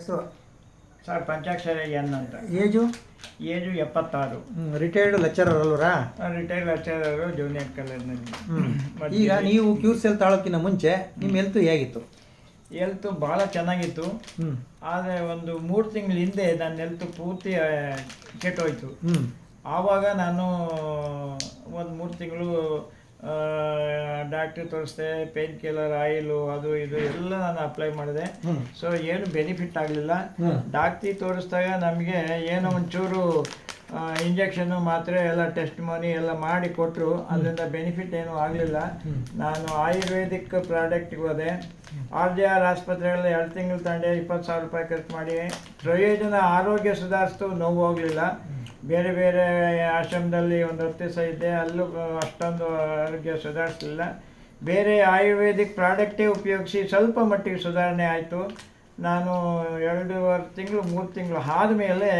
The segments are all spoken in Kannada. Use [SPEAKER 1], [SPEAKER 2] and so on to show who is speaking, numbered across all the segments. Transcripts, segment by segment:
[SPEAKER 1] ಹೆಸರು?
[SPEAKER 2] ಸರ್ ಪಂಚಾಕ್ಷರ ಎನ್ ಅಂತ.
[SPEAKER 1] ಏಜು?
[SPEAKER 2] ಏಜು 76.
[SPEAKER 1] ರಿಟೈರ್ಡ್ ಲೆಕ್ಚರರ್ ಅಲ್ವರಾ?
[SPEAKER 2] ರಿಟೈರ್ಡ್ ಲೆಕ್ಚರರು ಜೂನಿಯರ್ ಕಾಲೇಜ್ನಲ್ಲಿ.
[SPEAKER 1] ಈಗ ನೀವು ಕ್ಯೂರ್ಸೆಲ್ ತಾಳೋಕ್ಕಿಂತ ಮುಂಚೆ ನಿಮ್ಮ ಹೆಲ್ತ್ ಹೇಗಿತ್ತು?
[SPEAKER 2] ಹೆಲ್ತು ಭಾಳ ಚೆನ್ನಾಗಿತ್ತು. ಆದರೆ ಒಂದು 3 ತಿಂಗಳ ಹಿಂದೆ ನನ್ನ ಹೆಲ್ತ್ ಪೂರ್ತಿ ಕೆಟ್ಟೋಯ್ತು. ಆವಾಗ ನಾನು ಒಂದು 3 ತಿಂಗಳು ಡಾಕ್ಟ್ರಿಗೆ ತೋರಿಸ್ದೆ, ಪೇನ್ ಕಿಲ್ಲರ್ ಆಯಿಲು ಅದು ಇದು ಎಲ್ಲ ನಾನು ಅಪ್ಲೈ ಮಾಡಿದೆ. ಸೊ ಏನು ಬೆನಿಫಿಟ್ ಆಗಲಿಲ್ಲ. ಡಾಕ್ಟ್ರಿಗೆ ತೋರಿಸಿದಾಗ ನಮಗೆ ಏನೋ ಒಂಚೂರು ಇಂಜೆಕ್ಷನ್ನು ಮಾತ್ರೆ ಎಲ್ಲ ಟೆಸ್ಟ್ ಮನಿ ಎಲ್ಲ ಮಾಡಿ ಕೊಟ್ಟರು. ಅದರಿಂದ ಬೆನಿಫಿಟ್ ಏನೂ ಆಗಲಿಲ್ಲ. ನಾನು ಆಯುರ್ವೇದಿಕ್ ಪ್ರಾಡಕ್ಟ್ಗೆ ಹೋದೆ. RJR ಆಸ್ಪತ್ರೆಗಳಲ್ಲಿ 2 ತಿಂಗಳು ತಂಡೆ 20,000 ರೂಪಾಯಿ ಖರ್ಚು ಮಾಡಿ ಪ್ರಯೋಜನ, ಆರೋಗ್ಯ ಸುಧಾರಿಸ್ತು, ನೋವು ಹೋಗಲಿಲ್ಲ. ಬೇರೆ ಬೇರೆ ಆಶ್ರಮದಲ್ಲಿ ಒಂದು 10 ದಿವಸ ಇದ್ದೆ, ಅಲ್ಲೂ ಅಷ್ಟೊಂದು ಆರೋಗ್ಯ ಸುಧಾರಿಸಲಿಲ್ಲ. ಬೇರೆ ಆಯುರ್ವೇದಿಕ್ ಪ್ರಾಡಕ್ಟೇ ಉಪಯೋಗಿಸಿ ಸ್ವಲ್ಪ ಮಟ್ಟಿಗೆ ಸುಧಾರಣೆ ಆಯಿತು. ನಾನು 2.5 ತಿಂಗಳು 3 ತಿಂಗಳು ಆದಮೇಲೆ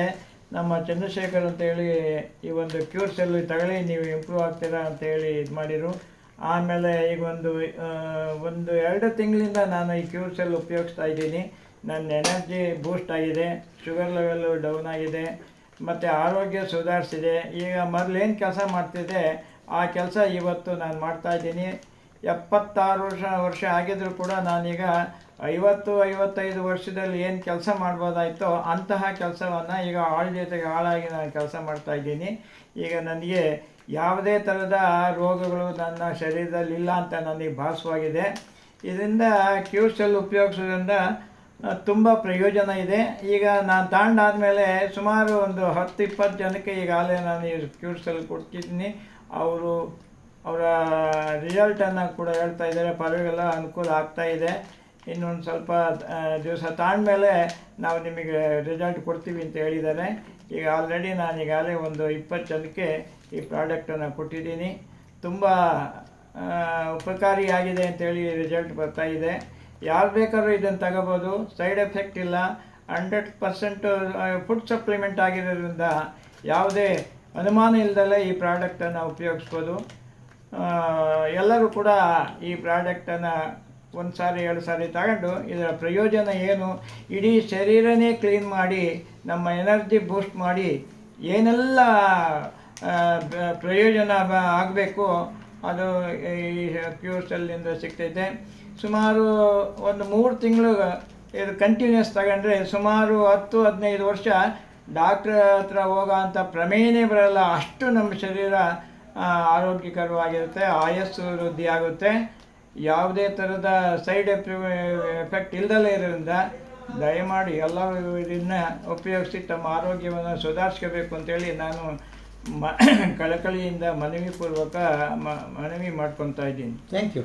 [SPEAKER 2] ನಮ್ಮ ಚಂದ್ರಶೇಖರ್ ಅಂತೇಳಿ ಈ ಒಂದು ಕ್ಯೂರ್ಸೆಲ್ ತಗೊಳ್ಳಿ, ನೀವು ಇಂಪ್ರೂವ್ ಆಗ್ತೀರಾ ಅಂತೇಳಿ ಇದು ಮಾಡಿದರು. ಆಮೇಲೆ ಈಗ ಒಂದು 2 ತಿಂಗಳಿಂದ ನಾನು ಈ ಕ್ಯೂರ್ಸೆಲ್ ಉಪಯೋಗಿಸ್ತಾ ಇದ್ದೀನಿ. ನನ್ನ ಎನರ್ಜಿ ಬೂಸ್ಟ್ ಆಗಿದೆ, ಶುಗರ್ ಲೆವೆಲ್ಲು ಡೌನ್ ಆಗಿದೆ, ಮತ್ತು ಆರೋಗ್ಯ ಸುಧಾರಿಸಿದೆ. ಈಗ ಮೊದಲೇನು ಕೆಲಸ ಮಾಡ್ತಿದ್ದೆ ಆ ಕೆಲಸ ಇವತ್ತು ನಾನು ಮಾಡ್ತಾಯಿದ್ದೀನಿ. 76 ವರ್ಷ ಆಗಿದ್ರೂ ಕೂಡ ನಾನೀಗ 50-55 ವರ್ಷದಲ್ಲಿ ಏನು ಕೆಲಸ ಮಾಡ್ಬೋದಾಯಿತೋ ಅಂತಹ ಕೆಲಸವನ್ನು ಈಗ ಆಳ ಜೊತೆಗೆ ಆಳಾಗಿ ನಾನು ಕೆಲಸ ಮಾಡ್ತಾಯಿದ್ದೀನಿ. ಈಗ ನನಗೆ ಯಾವುದೇ ಥರದ ರೋಗಗಳು ನನ್ನ ಶರೀರದಲ್ಲಿ ಇಲ್ಲ ಅಂತ ನನಗೆ ಭಾಸವಾಗಿದೆ. ಇದರಿಂದ ಕ್ಯೂರ್ಸೆಲ್ ಉಪಯೋಗಿಸೋದ್ರಿಂದ ತುಂಬ ಪ್ರಯೋಜನ ಇದೆ. ಈಗ ನಾನು ತಗೊಂಡಾದ್ಮೇಲೆ ಸುಮಾರು ಒಂದು 10-20 ಜನಕ್ಕೆ ಈಗಾಗಲೇ ನಾನು ಈ ಕ್ಯೂರ್ಸೆಲ್ ಕೊಡ್ತಿದ್ದೀನಿ. ಅವರ ರಿಸಲ್ಟನ್ನು ಕೂಡ ಹೇಳ್ತಾ ಇದ್ದಾರೆ, ಪರವಾಗಿಲ್ಲ ಅನುಕೂಲ ಆಗ್ತಾಯಿದೆ. ಇನ್ನೊಂದು ಸ್ವಲ್ಪ ದಿವಸ ತಗೊಂಡ್ಮೇಲೆ ನಾವು ನಿಮಗೆ ರಿಸಲ್ಟ್ ಕೊಡ್ತೀವಿ ಅಂತ ಹೇಳಿದ್ದಾರೆ. ಈಗ ಆಲ್ರೆಡಿ ನಾನು ಈಗಾಗಲೇ ಒಂದು 20 ಜನಕ್ಕೆ ಈ ಪ್ರಾಡಕ್ಟನ್ನು ಕೊಟ್ಟಿದ್ದೀನಿ. ತುಂಬ ಉಪಕಾರಿಯಾಗಿದೆ ಅಂತೇಳಿ ರಿಸಲ್ಟ್ ಬರ್ತಾಯಿದೆ. ಯಾರು ಬೇಕಾದ್ರೂ ಇದನ್ನು ತಗೋಬೋದು, ಸೈಡ್ ಎಫೆಕ್ಟ್ ಇಲ್ಲ. 100% ಫುಡ್ ಸಪ್ಲಿಮೆಂಟ್ ಆಗಿರೋದ್ರಿಂದ ಯಾವುದೇ ಅನುಮಾನ ಇಲ್ಲದಲ್ಲೇ ಈ ಪ್ರಾಡಕ್ಟನ್ನು ಉಪಯೋಗಿಸ್ಬೋದು. ಎಲ್ಲರೂ ಕೂಡ ಈ ಪ್ರಾಡಕ್ಟನ್ನು 1 ಸಾರಿ 2 ಸಾರಿ ತಗೊಂಡು ಇದರ ಪ್ರಯೋಜನ ಏನು, ಇಡೀ ಶರೀರನೇ ಕ್ಲೀನ್ ಮಾಡಿ ನಮ್ಮ ಎನರ್ಜಿ ಬೂಸ್ಟ್ ಮಾಡಿ ಏನೆಲ್ಲ ಪ್ರಯೋಜನ ಆಗಬೇಕು ಅದು ಈ ಕ್ಯೂರ್ಸೆಲ್ನಿಂದ ಸಿಗ್ತೈತೆ. ಸುಮಾರು ಒಂದು 3 ತಿಂಗಳು ಇದು ಕಂಟಿನ್ಯೂಸ್ ತಗೊಂಡ್ರೆ ಸುಮಾರು 10-15 ವರ್ಷ ಡಾಕ್ಟ್ರ್ ಹತ್ರ ಹೋಗೋ ಅಂಥ ಪ್ರಮೇಯನೇ ಬರೋಲ್ಲ. ಅಷ್ಟು ನಮ್ಮ ಶರೀರ ಆರೋಗ್ಯಕರವಾಗಿರುತ್ತೆ, ಆಯಸ್ಸು ವೃದ್ಧಿ ಆಗುತ್ತೆ. ಯಾವುದೇ ಥರದ ಸೈಡ್ ಎಫೆಕ್ಟ್ ಇಲ್ಲದಲ್ಲೇ ಇರೋದ್ರಿಂದ ದಯಮಾಡಿ ಎಲ್ಲರೂ ಇದನ್ನು ಉಪಯೋಗಿಸಿ ತಮ್ಮ ಆರೋಗ್ಯವನ್ನು ಸುಧಾರಿಸ್ಕೋಬೇಕು ಅಂತೇಳಿ ನಾನು ಕಳಕಳಿಯಿಂದ ಮನವಿ ಮಾಡ್ಕೊತಾ ಇದ್ದೀನಿ.
[SPEAKER 1] Thank you.